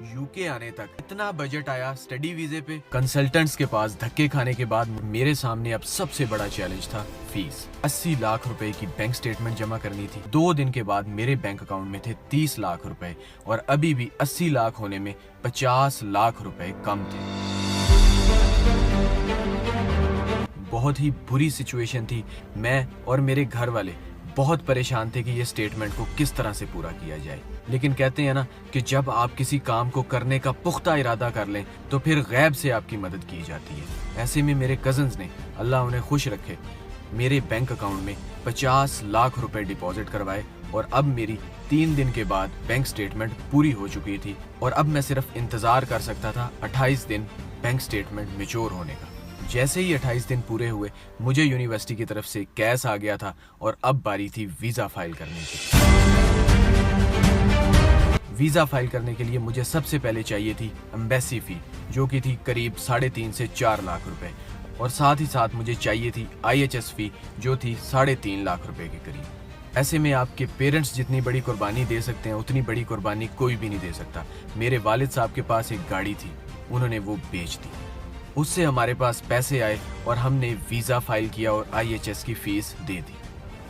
UK आने तक इतना बजट आया स्टडी वीजे पे। कंसल्टेंट्स के पास धक्के खाने के बाद मेरे सामने अब सबसे बड़ा चैलेंज था फीस। 80 लाख रुपए की बैंक स्टेटमेंट जमा करनी थी। 2 दिन के बाद मेरे बैंक अकाउंट में थे 30 लाख रुपए और अभी भी 80 लाख होने में 50 लाख रुपए कम थे। बहुत ही बुरी सिचुएशन थी। मैं और मेरे घर वाले बहुत परेशान थे कि ये स्टेटमेंट को किस तरह से पूरा किया जाए। लेकिन कहते हैं ना कि जब आप किसी काम को करने का पुख्ता इरादा कर लें तो फिर गैब से आपकी मदद की जाती है। ऐसे में मेरे कजन्स ने, अल्लाह उन्हें खुश रखे, मेरे बैंक अकाउंट में 50 लाख रुपए डिपॉजिट करवाए और अब मेरी 3 दिन के बाद बैंक स्टेटमेंट पूरी हो चुकी थी और अब मैं सिर्फ इंतज़ार कर सकता था 28 दिन बैंक स्टेटमेंट मैच्योर होने का। जैसे ही 28 दिन पूरे हुए मुझे यूनिवर्सिटी की तरफ से कैश आ गया था और अब बारी थी वीज़ा फाइल करने की। वीज़ा फाइल करने के लिए मुझे सबसे पहले चाहिए थी एम्बेसी फ़ी, जो कि थी करीब 3.5 से 4 लाख रुपए, और साथ ही साथ मुझे चाहिए थी IHS फ़ी, जो थी 3.5 लाख रुपए के करीब। ऐसे में आपके पेरेंट्स जितनी बड़ी कुर्बानी दे सकते हैं उतनी बड़ी कुर्बानी कोई भी नहीं दे सकता। मेरे वालिद साहब के पास एक गाड़ी थी, उन्होंने वो बेच दी। उससे हमारे पास पैसे आए और हमने वीज़ा फाइल किया और IHS की फ़ीस दे दी।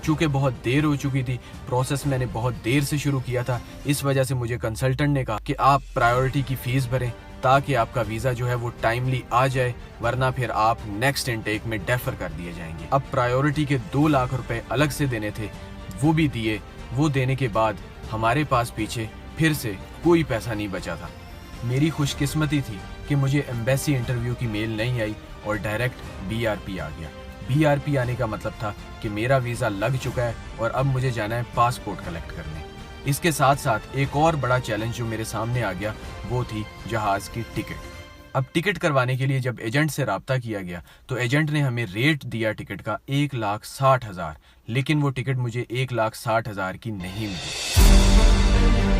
चूँकि बहुत देर हो चुकी थी, प्रोसेस मैंने बहुत देर से शुरू किया था, इस वजह से मुझे कंसल्टेंट ने कहा कि आप प्रायोरिटी की फ़ीस भरें ताकि आपका वीज़ा जो है वो टाइमली आ जाए, वरना फिर आप नेक्स्ट इनटेक में डेफर कर दिए जाएंगे। अब प्रायोरिटी के 2 लाख रुपए अलग से देने थे, वो भी दिए। वो देने के बाद हमारे पास पीछे फिर से कोई पैसा नहीं बचा था। मेरी खुशकिस्मती थी कि मुझे एम्बेसी इंटरव्यू की मेल नहीं आई और डायरेक्ट BRP आ गया। BRP आने का मतलब था कि मेरा वीज़ा लग चुका है और अब मुझे जाना है पासपोर्ट कलेक्ट करने। इसके साथ साथ एक और बड़ा चैलेंज जो मेरे सामने आ गया वो थी जहाज़ की टिकट। अब टिकट करवाने के लिए जब एजेंट से रब्ता किया गया तो एजेंट ने हमें रेट दिया टिकट का 1,60,000, लेकिन वो टिकट मुझे 1,60,000 की नहीं मिली।